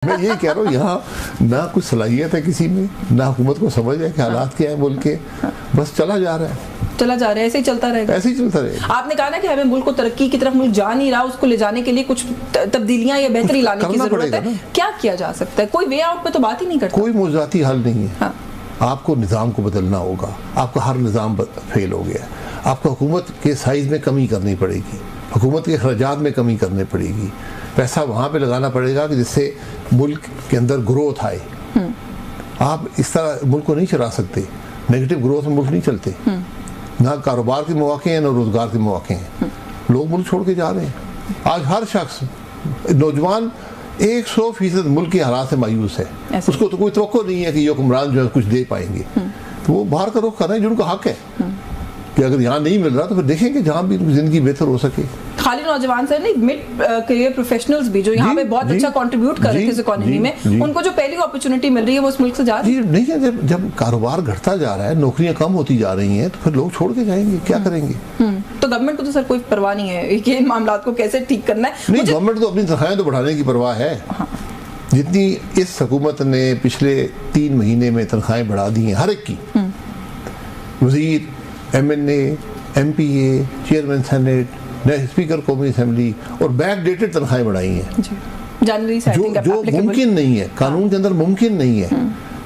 मैं ये कह रहा हूँ यहाँ ना कुछ सलाहियत है किसी में, ना हुकूमत को समझ है कि हालात क्या है मुल्क के, बस चला जा रहा है, ऐसे ही चलता रहेगा, ऐसे ही चलता रहेगा। आपने कहा ना कि हमें मुल्क को तरक्की की तरफ मुल्क जा नहीं रहा, उसको ले जाने के लिए कुछ तब्दीलियां या बेहतरी लाने की जरूरत है। क्या किया जा सकता है? कोई वे आउट पे तो बात ही नहीं करता। कोई मुआवजाती हल नहीं है। हाँ। आपको निज़ाम को बदलना होगा। आपका हर निज़ाम फेल हो गया। आपको हुकूमत के साइज में कमी करनी पड़ेगी, हुकूमत के खर्चात में कमी करनी पड़ेगी, पैसा वहाँ पे लगाना पड़ेगा कि जिससे मुल्क के अंदर ग्रोथ आए। आप इस तरह मुल्क को नहीं चला सकते, नेगेटिव ग्रोथ में मुल्क नहीं चलते। ना कारोबार के मौके हैं, ना रोज़गार के मौके हैं। लोग मुल्क छोड़ के जा रहे हैं। आज हर शख्स नौजवान 100% मुल्क के हालात से मायूस है। उसको तो कोई तवक्को नहीं है कि ये हुक्मरान जो है कुछ दे पाएंगे। तो वो बाहर का रुख कर रहे हैं, जिनका हक है कि अगर यहाँ नहीं मिल रहा तो फिर देखेंगे जहाँ भी जिंदगी बेहतर हो सके। खाली नौजवान सर नहीं, मिड करियर प्रोफेशनल्स भी जो यहाँ पे बहुत अच्छा कंट्रीब्यूट कर रहे थे इस इकोनॉमी में, उनको जो पहली अपॉर्चुनिटी मिल रही है वो इस मुल्क से जा रही है। नहीं है, जब कारोबार घटता जा रहा है, नौकरियां कम होती जा रही हैं, तो फिर लोग छोड़ के जाएंगे, क्या करेंगे? तो गवर्नमेंट को तो सर कोई परवाह नहीं है कि इन मामलात को कैसे ठीक करना है। नहीं, गवर्नमेंट तो अपनी तनख्वाहें तो बढ़ाने की परवाह है। जितनी इस हुकूमत ने पिछले 3 महीने में तनख्वाहें बढ़ा दी हैं हर एक की, वजीर, MNA, MPA, chairman senate, speaker कौमी असेंबली, और बैक डेटेड तनख्वाहें बढ़ाई हैं जनवरी से, जो मुमकिन नहीं है, कानून के अंदर मुमकिन नहीं है।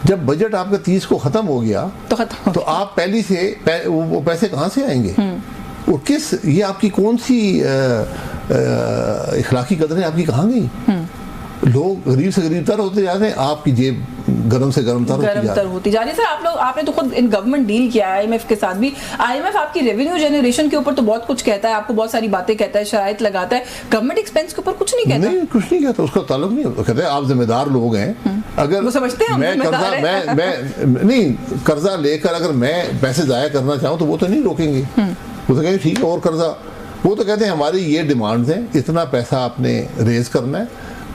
जब बजट आपका 30 को खत्म हो गया तो आप पहली से वो पैसे कहाँ से आएंगे? और किस, ये आपकी कौन सी इखलाकी कदरें आपकी कहाँ गई? लोग गरीब से गरीब तर होते जा रहे हैं, आपकी जेब गरम से गरम तर होती जा रही है। सर आपने तो खुद इन गवर्नमेंट डील किया है IMF के साथ भी। IMF आपकी रेवेन्यू जनरेशन के ऊपर तो बहुत कुछ कहता है, आपको बहुत सारी बातें कहता है, शराइत लगाता है, गवर्नमेंट एक्सपेंस के ऊपर कुछ नहीं कहता। नहीं, कुछ नहीं कहता, उसका ताल्लुक नहीं होता। कहते हैं आप जिम्मेदार लोग हैं। अगर वो समझते हैं मैं कर्जा लेकर अगर मैं पैसे जाया करना चाहूँ तो वो तो नहीं रोकेंगे। वो तो कहेंगे ठीक है और कर्जा। वो तो कहते हैं हमारी ये डिमांड्स हैं, इतना पैसा आपने रेज करना है,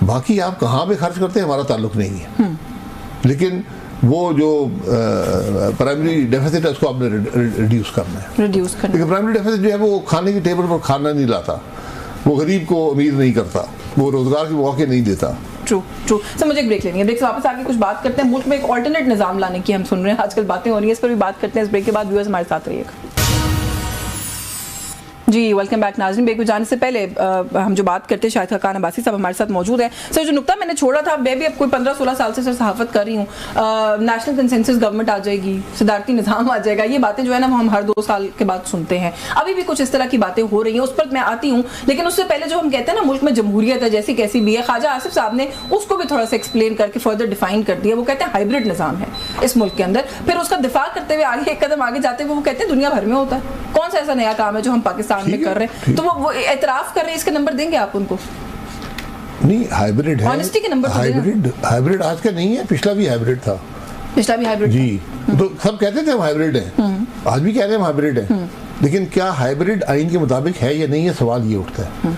बाकी आप कहाँ पे खर्च करते हैं हमारा ताल्लुक नहीं है। लेकिन वो जो प्राइमरी डेफिसिट है उसको आपने रिड्यूस करना है। लेकिन प्राइमरी डेफिसिट जो है वो खाने की टेबल पर खाना नहीं लाता, वो गरीब को अमीर नहीं करता, वो रोजगार के मौके नहीं देता। ट्रू। सर मुझे एक ब्रेक लेनी है, ब्रेक से वापस आके कुछ बात करते हैं। मुल्क में एक ऑल्टरनेट निज़ाम लाने की हम सुन रहे हैं, आजकल बातें हो रही है, इस पर भी बात करते हैं। इस ब्रेक के बाद व्यूअर्स हमारे साथ रहिएगा। जी वेलकम बैक नाज़रीन। ब्रेक में जाने से पहले हम जो बात करते हैं, शाहिद खान अब्बासी साहब हमारे साथ मौजूद है। सर जो नुक्ता मैंने छोड़ा था, मैं भी अब कोई 15-16 साल से सर सहाफ़त कर रही हूँ, नेशनल कंसेंसस गवर्नमेंट आ जाएगी, सदारती निज़ाम आ जाएगा, ये बातें जो है ना हम हर 2 साल के बाद सुनते हैं। अभी भी कुछ इस तरह की बातें हो रही हैं, उस पर मैं आती हूँ। लेकिन उससे पहले जो हम कहते हैं ना मुल्क में जमहूरियत है जैसी कैसी भी है, ख्वाजा आसिफ साहब ने उसको भी थोड़ा सा एक्सप्लेन करके फर्दर डिफाइन कर दिया। वो कहते हैं हाइब्रिड निज़ाम है इस मुल्क के अंदर। फिर उसका दिफा करते हुए आगे एक कदम आगे जाते हुए वो कहते हैं दुनिया भर में होता है, कौन सा ऐसा नया काम है जो हम पाकिस्तान में कर रहे हैं? तो वो एतराफ कर रहे हैं, इसके नंबर देंगे आप उनको? नहीं, हाइब्रिड है, ऑनेस्टी के नंबर हाइब्रिड आज का नहीं है, पिछला भी हाइब्रिड था। पिछला भी हाइब्रिड जी। तो सब कहते थे हम हाइब्रिड है, आज भी कह रहे हैं हम हाइब्रिड है। लेकिन क्या हाइब्रिड आइन के मुताबिक है या नहीं है, सवाल ये उठता है।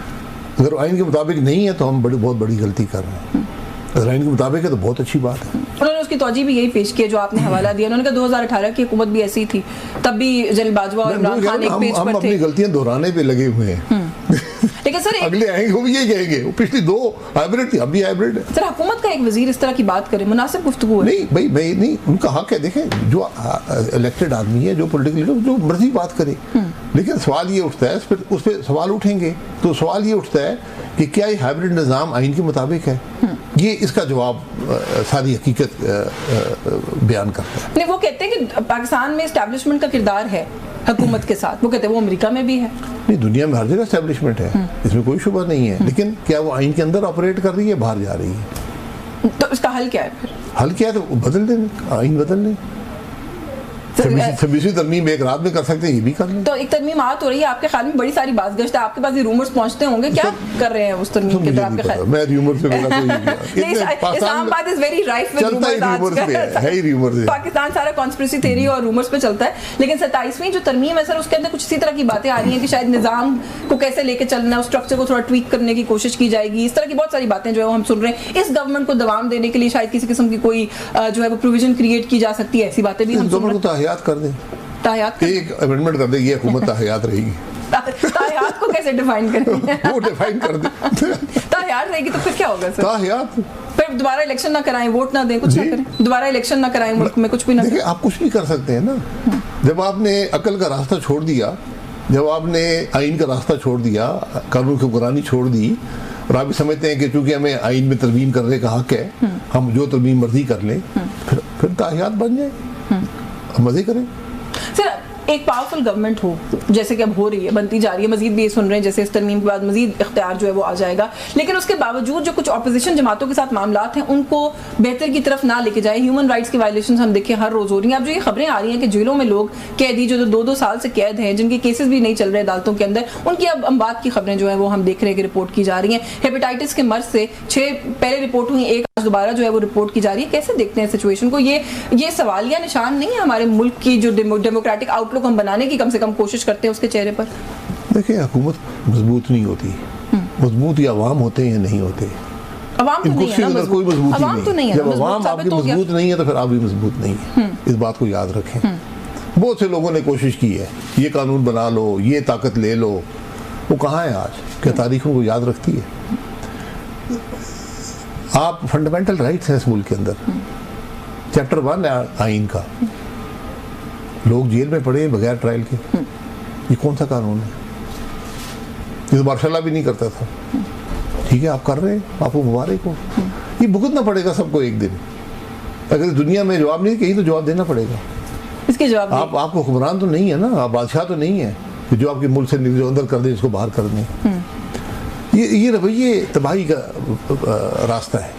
अगर आइन के मुताबिक नहीं है तो हम बहुत बड़ी गलती कर रहे हैं। अगर आइन के मुताबिक है तो बहुत अच्छी बात है। उन्होंने उसकी तौजी भी यही पेश की जो आपने हवाला दिया। उन्होंने कहा 2018 की हुकूमत भी ऐसी थी, तब भी जनरल बाजवा और इमरान खान एक पेज पर थे। हम अपनी गलतियां दोहराने पे लगे हुए हैं। लेकिन सर अगले आएंगे वो भी यही कहेंगे, वो पिछली 2 हाइब्रिड थी, अब भी हाइब्रिड है। सर हुकूमत का एक वजीर इस तरह की बात करे, मुनासिब गुफ्तगू है? नहीं भाई, नहीं, उनका हक है। देखें, जो इलेक्टेड आदमी है, जो पॉलिटिकल लीडर, जो मर्जी बात करे। लेकिन सवाल ये उठता है, उस पर सवाल उठेंगे तो सवाल ये उठता है कि क्या ये हाइब्रिड निज़ाम आइन के मुताबिक है? ये इसका जवाब सारी हकीकत बयान करता है। नहीं, वो कहते हैं कि पाकिस्तान में एस्टैब्लिशमेंट का किरदार है हुकूमत के साथ। वो कहते हैं वो अमेरिका में भी है। नहीं, दुनिया में हर जगह एस्टैब्लिशमेंट है, इसमें कोई शुबा नहीं है। लेकिन क्या वो आइन के अंदर ऑपरेट कर रही है, बाहर जा रही है? तो इसका हल क्या है फिर? हल क्या है? तो बदल दें, आइन बदल दें। 26वीं तरमीम एक रात में कर सकते हैं, ये भी कर लें। तो एक तरमीम आत हो रही है, आपके ख्याल में बड़ी सारी बात गश्त है, आपके पास ये रूमर्स पहुंचते होंगे, क्या कर रहे हैं उस तरमीम के? आपके ख्याल मैं रूमर से मेरा कोई Islamabad is very rife with rumours. Pakistan सारा कॉन्स्पिरेसी थ्योरी और रूमर्स पे चलता है। लेकिन 27वीं जो तरमीम है सर, उसके अंदर कुछ इसी तरह की बातें आ रही हैं कि शायद निजाम को कैसे लेके चलना है, उस स्ट्रक्चर को थोड़ा ट्वीक करने की कोशिश की जाएगी। इस तरह की बहुत सारी बातें जो है हम सुन रहे हैं। इस गवर्नमेंट को दवाम देने के लिए शायद किसी किस्म की कोई जो है वो प्रोविजन क्रिएट की जा सकती है, ऐसी बातें भी हम सुन रहे हैं। ताहयात कर दें, ताहयात एक अमेंडमेंट कर दें, ये हुकूमत ताहयात रहेगी। ताहियात को कैसे डिफाइन करेंगे? वो डिफाइन कर दे। ताहियात रहेगी तो फिर क्या होगा सर? ताहियात फिर दोबारा इलेक्शन ना कराएं, वोट ना दें, कुछ ना करें, दोबारा इलेक्शन ना कराएं, मुल्क में कुछ भी ना करें। देखिए, आप कुछ भी कर सकते हैं ना। जब आपने अकल का रास्ता छोड़ दिया, जब आपने आइन का रास्ता छोड़ दिया, कानून की हुक्मरानी छोड़ दी, और आप भी समझते हैं कि चूंकि हमें आइन में तरमीम करने का हक है, हम जो तरमीम मर्जी कर लें, फिर ताहियात बन जाए, मजे करें। सर, एक पावरफुल गवर्नमेंट हो, जैसे कि अब हो रही है, बनती जा रही है, मजीद भी ये सुन रहे हैं जैसे इस तरमीम के बाद मजीद इख्तियार जो है वो आ जाएगा, लेकिन उसके बावजूद जो कुछ अपोजिशन जमातों के साथ मामलात हैं उनको बेहतर की तरफ ना लेके जाए। ह्यूमन राइट्स की वायलेशन हम देखिए हर रोज हो रही हैं। अब जो ये खबरें आ रही हैं कि जेलों में लोग कैदी जो 2-2 साल से कैद हैं, जिनके केसेस भी नहीं चल रहे अदालतों के अंदर, उनकी अब अमवात की खबरें जो है वो हम देख रहे हैं कि रिपोर्ट की जा रही हैं। हेपेटाइटिस के मर्ज से 6 पहले रिपोर्ट हुई, एक दोबारा जो है वो रिपोर्ट की जा रही है। कैसे देखते हैं सिचुएशन को? ये सवालिया निशान नहीं है हमारे मुल्क की जो डेमोक्रेटिक आउटलुक हम बनाने की कम से कम कोशिश करते हैं उसके चेहरे पर? देखिए, हुकूमत मजबूत नहीं होती, मजबूत या अवाम होते हैं या नहीं होते। अवाम तो नहीं है ना, कोई मजबूती नहीं है। जब अवाम आपकी मजबूत नहीं है तो फिर आप भी मजबूत नहीं है। इस बात को याद रखें। बहुत से लोगों ने कोशिश की है, ये कानून बना लो, ये ताकत ले लो, वो कहाँ है आज? क्या तारीखों को याद रखती है? आप फंडामेंटल राइट्स हैं इस मुल्क के अंदर, चैप्टर 1 है आइन का, लोग जेल में पड़े बगैर ट्रायल के, ये कौन सा कानून है? ये तो मार्शाल्लाह भी नहीं करता था। ठीक है, आप कर रहे हैं, आपको मुबारक हो। ये भुगतना पड़ेगा सबको एक दिन। अगर दुनिया में जवाब नहीं, कहीं तो जवाब देना पड़ेगा। इसके जवाब आप हुक्मरान तो नहीं है ना, आप बादशाह तो नहीं है कि जो आपके मुल्क से जो अंदर कर दे इसको बाहर कर दें। ये रवैये तबाही का रास्ता है।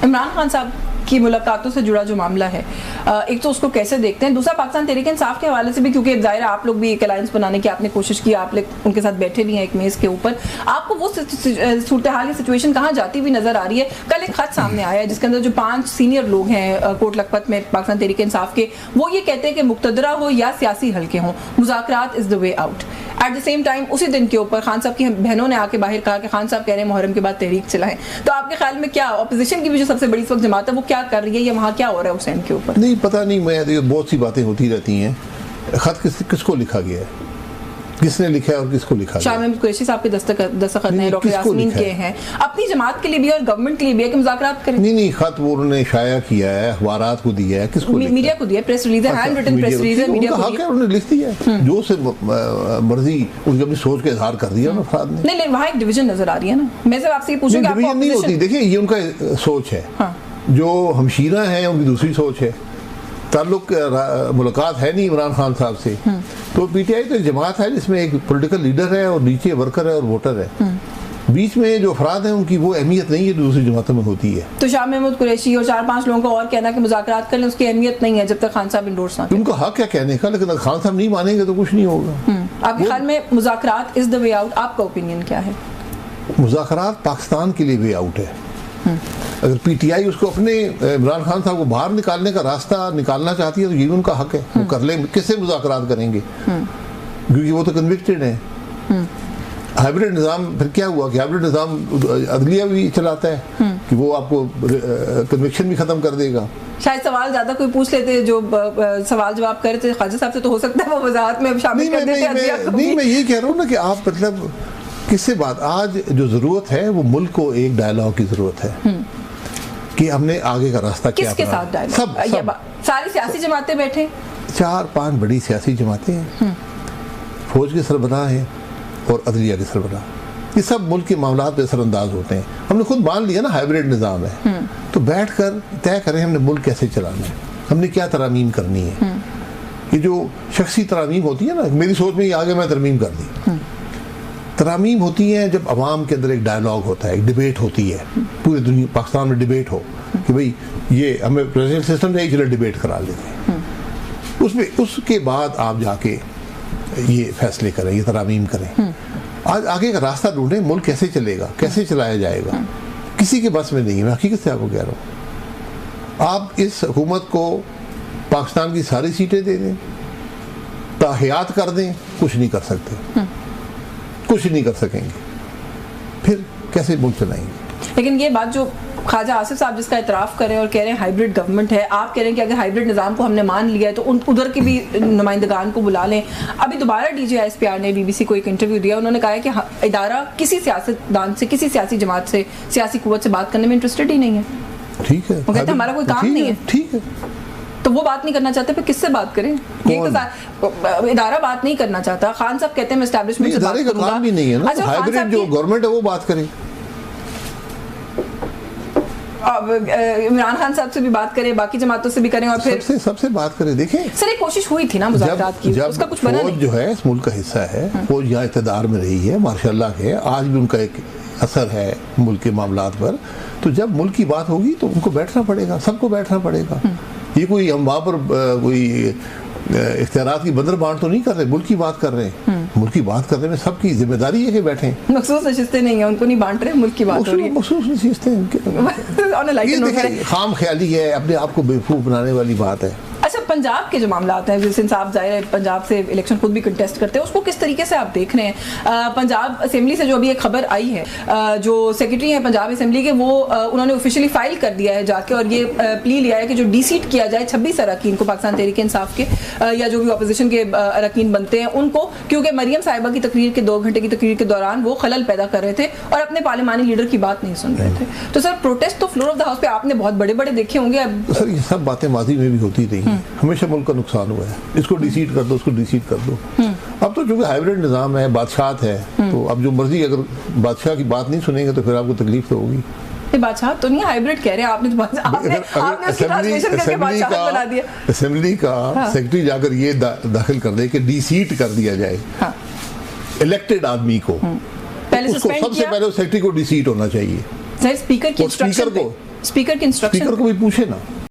इमरान खान साहब की मुलाकातों से जुड़ा जो मामला है, एक तो उसको कैसे देखते हैं, दूसरा पाकिस्तान तहरीक इंसाफ के हवाले से भी, क्योंकि जाहिर है आप लोग भी एक अलायंस बनाने की आपने कोशिश की, आप लोग उनके साथ बैठे भी हैं एक मेज़ के ऊपर, आपको वो सूरत हाल की सिचुएशन कहाँ जाती हुई नजर आ रही है? कल एक खत सामने आया है जिसके अंदर जो 5 सीनियर लोग हैं कोट लखपत में पाकिस्तान तहरीक इंसाफ के, वो ये कहते हैं कि मुक्तदरा हो या सियासी हल्के हों, मुज़ाकरात is the way out. At the same time उसी दिन के ऊपर खान साहब की बहनों ने आके बाहर कहा कि खान साहब कह रहे हैं मुहर्रम के बाद तहरीक चलाएं। तो आपके ख्याल में क्या अपोजिशन की भी जो सबसे बड़ी इस वक्त जमात है वो क्या कर रही है, या वहाँ क्या हो रहा है उस एंड के ऊपर? नहीं पता नहीं, मैं बहुत सी बातें होती रहती हैं। खत किसको लिखा गया है, किसने लिखा है और किसको लिखा शाह महमूद कुरैशी साहब के दस्तखत हैं, डॉक्टर यास्मीन के हैं, अपनी जमात के लिए भी और गवर्नमेंट के लिए भी है कि मुज़ाकरात करें। नहीं खत वो उन्होंने शाया किया है, अखबारात को दिया है, किसको? मीडिया को दिया, प्रेस रिलीज है, हैंड रिटन प्रेस रिलीज है, मीडिया को दिया, उन्होंने लिख दिया है, जो से मर्जी उनकी अपनी सोच का इजहार कर दिया उन्होंने अफराद ने। नहीं वहाँ एक डिवीजन नजर आ रही है ना। मैं सिर्फ आपसे ये पूछूंगी, डिवीजन नहीं होती। देखिए, ये उनका सोच है, जो हमशीरा है उनकी दूसरी सोच है। ताल्लुक मुलाकात है नहीं इमरान खान साहब से, तो पीटीआई तो एक जमात है जिसमें एक पॉलिटिकल लीडर है और नीचे वर्कर है और वोटर है। बीच में जो अफराद हैं उनकी वो अहमियत नहीं है दूसरी जमातों में होती है। तो शाह महमूद कुरैशी और 4-5 लोगों का और कहना कि मुज़ाकरात कर लें, उसकी अहमियत नहीं है जब तक खान साहब इंडोर्स ना करें। उनका हक है कहने का, लेकिन खान साहब नहीं मानेंगे तो कुछ नहीं होगा। आपके ख्याल में मुज़ाकरात इज द वे आउट? आपका ओपिनियन क्या है? मुज़ाकरात पाकिस्तान के लिए वे आउट है। अगर पीटीआई उसको अपने इमरान खान साहब को बाहर निकालने का रास्ता निकालना चाहती है तो ये भी उनका हक है, वो कर ले। किससे मुज़ाकरात करेंगे? क्योंकि वो तो कन्विक्टेड है। हाइब्रिड निज़ाम फिर क्या हुआ कि हाइब्रिड निज़ाम अदलिया भी चलाता है कि वो आपको कन्विक्शन भी खत्म कर देगा। शायद सवाल ज्यादा कोई पूछ लेते, जो सवाल जवाब कर रहे थे ख्वाजा साहब से, तो हो सकता है वो वजाहत में शामिल कर देते। नहीं मैं यही कह रहा हूँ ना कि आप मतलब किससे बात, आज जो जरूरत है वो मुल्क को एक डायलॉग की जरूरत है कि हमने आगे का रास्ता क्या किसके साथ डायलॉग? सब सारी सियासी जमातें बैठे, 4-5 बड़ी सियासी जमातें हैं, फौज के सरबराह हैं और अदलिया के सरबराह, ये सब मुल्क के मामलात पे असरअंदाज होते हैं। हमने खुद मान लिया ना हाइब्रिड निज़ाम है, तो बैठ कर तय करें हमने मुल्क कैसे चलाना है, हमने क्या तरमीम करनी है। ये जो शख्सी तरमीम होती है ना, मेरी सोच में ये आगे मैं तरमीम कर दी, तरामीम होती हैं जब अवाम के अंदर एक डायलॉग होता है, एक डिबेट होती है, पूरी दुनिया पाकिस्तान में डिबेट हो कि भाई ये हमें प्रेसिडेंट सिस्टम नहीं, चलो डिबेट करा लेते हैं उसमें, उसके बाद आप जाके ये फैसले करें, ये तरामीम करें। आज आगे का रास्ता ढूंढें, मुल्क कैसे चलेगा, कैसे चलाया जाएगा, किसी के बस में नहीं है। मैं हकीकत से आपको कह रहा हूँ, आप इस हुकूमत को पाकिस्तान की सारी सीटें दे दें, ताहियात कर दें, कुछ नहीं कर सकते, कुछ नहीं कर सकेंगे, फिर कैसे मुल्क चलाएंगे? लेकिन ये बात जो ख्वाजा आसिफ साहब जिसका इतराफ़ कर रहे हैं और कह रहे हैं हाइब्रिड गवर्नमेंट है, आप कह रहे हैं कि अगर हाइब्रिड निज़ाम को हमने मान लिया है तो उधर के भी नुमाइंदगान को बुला लें। अभी दोबारा DGISPR ने BBC को एक इंटरव्यू दिया, उन्होंने कहा है कि इदारा किसी सियासतदान से, किसी सियासी जमात से, सियासी कुव्वत से बात करने में इंटरेस्टेड ही नहीं है। ठीक है, वो कहते हैं हमारा कोई काम नहीं है। ठीक है, तो वो बात नहीं करना चाहते, फिर किससे बात करें? ये इदारा बात नहीं करना चाहता। खान साहब कहते हैं मैं एस्टैब्लिशमेंट से बात करूंगा। काम भी नहीं है ना, हाइब्रिड जो गवर्नमेंट है वो बात करे। इमरान खान साहब से भी बात करें, बाकी जमातों से भी करें और फिर सबसे बात करें। देखें सर, एक कोशिश हुई थी ना मुज़ाकरात की, उसका कुछ बना नहीं। जो है इस मुल्क का हिस्सा है, फौज यहाँ इक़्तिदार में रही है, माशाल्लाह है, आज भी उनका एक असर है मुल्क के मामलात पर। तो जब मुल्क की बात होगी तो उनको बैठना पड़ेगा, सबको बैठना पड़ेगा। ये कोई हम वहाँ पर कोई इख्तियारात की बंदर बांट तो नहीं कर रहे, मुल्क की बात कर रहे हैं। मुल्क की बात करने में सबकी जिम्मेदारी है कि बैठे। मखसूस नशिस्तें नहीं है, उनको नहीं बांट रहे, मुल्क की बात हो रही है। मखसूस नशिस्तें खाम ख्याली है, अपने आप को बेवकूफ़ बनाने वाली बात है। अच्छा, पंजाब के जो मामलात हैं, जिस इंसाफ जाहिर है पंजाब से इलेक्शन खुद भी कंटेस्ट करते हैं, उसको किस तरीके से आप देख रहे हैं? पंजाब असेंबली से जो अभी एक खबर आई है, जो सेक्रेटरी हैं पंजाब असेंबली के, वो उन्होंने ऑफिशियली फाइल कर दिया है जाके, और ये प्ली लिया है कि जो डीसीट किया जाए 26 अरकान को पाकिस्तान तहरीक इंसाफ के या जो भी अपोजिशन के अरकान बनते हैं उनको, क्योंकि मरियम साहिबा की तकरीर के 2 घंटे की तकरीर के दौरान वो खलल पैदा कर रहे थे और अपने पार्लिमानी लीडर की बात नहीं सुन रहे थे। तो सर, प्रोटेस्ट तो फ्लोर ऑफ द हाउस पे आपने बहुत बड़े बड़े देखे होंगे। सर, ये सब बातें माजी में भी होती रही, हमेशा मुल्क का नुकसान हुआ है। इसको डिसीट कर दो, उसको डिसीट कर दो। अब तो चूंकि हाइब्रिड निज़ाम है, बादशाहत है, तो अब जो मर्जी, अगर बादशाह की बात नहीं सुनेंगे तो फिर आपको तकलीफ तो होगी। बादशाह तो नहीं, हाइब्रिड कह रहे हैं आपने, तो आपने उसकी ट्रांसलेशन करके बादशाह बना दिया। असेंबली का सेक्रेटरी जाकर ये दाखिल कर दे कि डिसीट कर दिया जाए इलेक्टेड आदमी को, सबसे पहले सेक्रेटरी को डिसीट होना चाहिए। स्पीकर की इंस्ट्रक्शन को भी पूछे ना।